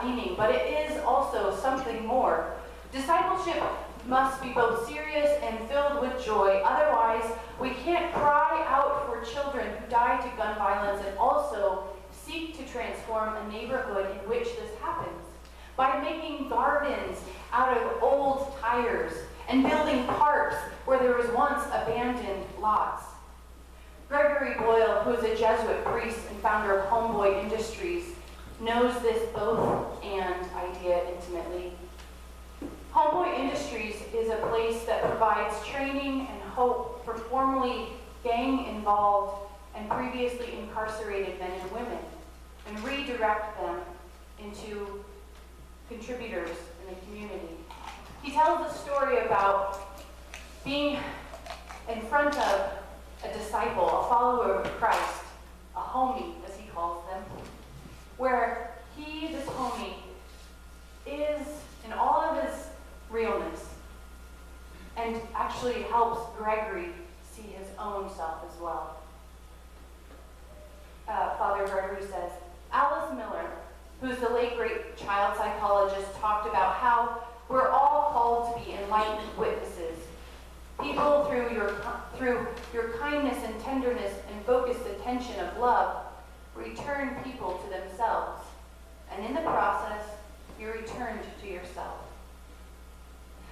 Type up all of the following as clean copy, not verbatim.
that leaning, but it is also something more. Discipleship must be both serious and filled with joy. Otherwise, we can't cry out for children who die to gun violence and also seek to transform a neighborhood in which this happens by making gardens out of old tires and building parks where there was once abandoned lots. Gregory Boyle, who is a Jesuit priest and founder of Homeboy Industries, knows this both and idea intimately. Homeboy Industries is a place that provides training and hope for formerly gang-involved and previously incarcerated men and women, and redirect them into contributors in the community. He tells a story about being in front of a disciple, a follower of Christ, a homie, as he calls them, where this homie, is in all of his realness and actually helps Gregory see his own self as well. Father Gregory says, Alice Miller, who's the late great child psychologist, talked about how we're all called to be enlightened witnesses. People, through your kindness and tenderness and focused attention of love, return people to themselves. And in the process, you're returned to yourself.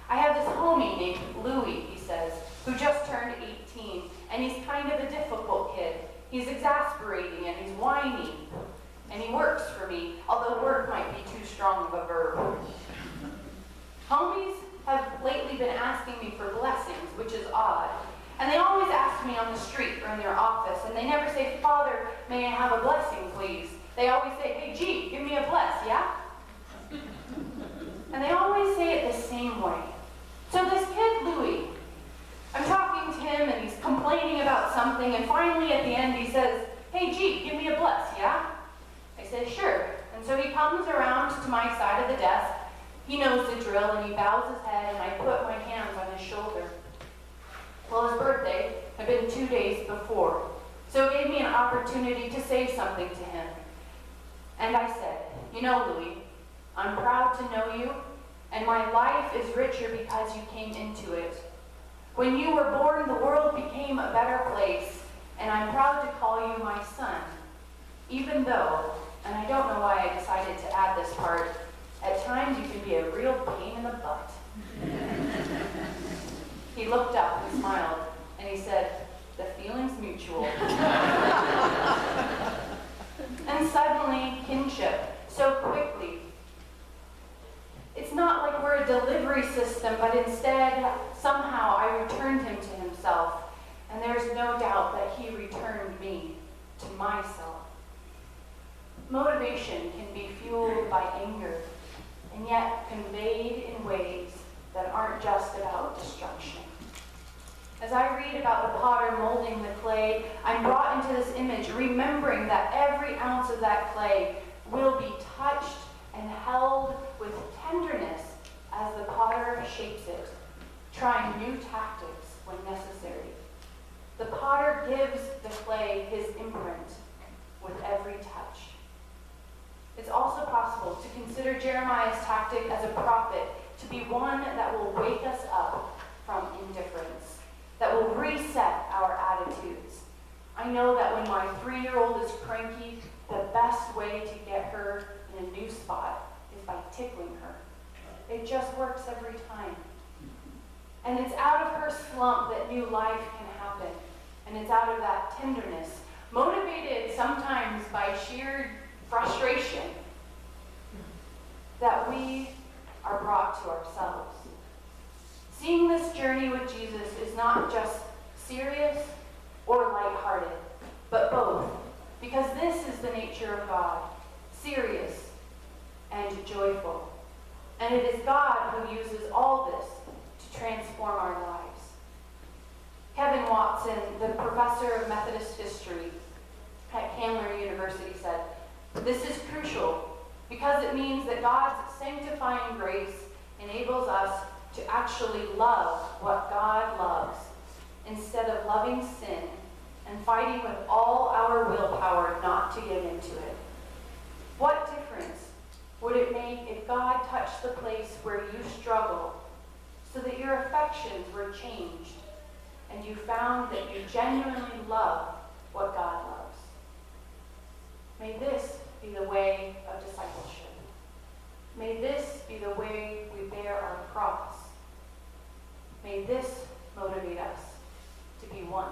I have this homie named Louie, he says, who just turned 18, and he's kind of a difficult kid. He's exasperating and he's whiny, and he works for me, although work might be too strong of a verb. Homies have lately been asking me for blessings, which is odd. And they always ask me on the street or in their office, and they never say, Father, may I have a blessing, please? They always say, hey, G, give me a bless, yeah? And they always say it the same way. So this kid, Louie, I'm talking to him, and he's complaining about something, and finally at the end he says, hey, G, give me a bless, yeah? I said, sure. And so he comes around to my side of the desk. He knows the drill, and he bows his head, and I put my hands on his shoulder. Well, his birthday had been 2 days before, so it gave me an opportunity to say something to him. And I said, you know, Louie, I'm proud to know you, and my life is richer because you came into it. When you were born, the world became a better place, and I'm proud to call you my son, even though, and I don't know why I decided to add this part, at times you can be a real pain in the butt. He looked up and smiled, and he said, the feeling's mutual. And suddenly, kinship, so quickly. It's not like we're a delivery system, but instead, somehow I returned him to himself, and there's no doubt that he returned me to myself. Motivation can be fueled by anger, and yet conveyed in ways that aren't just about destruction. As I read about the potter molding the clay, I'm brought into this image, remembering that every ounce of that clay will be touched and held with tenderness as the potter shapes it, trying new tactics when necessary. The potter gives the clay his imprint with every touch. It's also possible to consider Jeremiah's tactic as a prophet to be one that will wake us up from indifference, that will reset our attitudes. I know that when my 3-year-old is cranky, the best way to get her in a new spot is by tickling her. It just works every time. And it's out of her slump that new life can happen. And it's out of that tenderness, motivated sometimes by sheer frustration, that we are brought to ourselves. Seeing this journey with Jesus is not just serious or lighthearted, but both, because this is the nature of God, serious and joyful. And it is God who uses all this to transform our lives. Kevin Watson, the professor of Methodist history at Candler University, said, "This is crucial because it means that God's sanctifying grace enables us to actually love what God loves instead of loving sin and fighting with all our willpower not to get into it. What difference would it make if God touched the place where you struggle so that your affections were changed and you found that you genuinely love what God loves. May this be the way of discipleship. May this be the way we bear our cross. May this motivate us to be one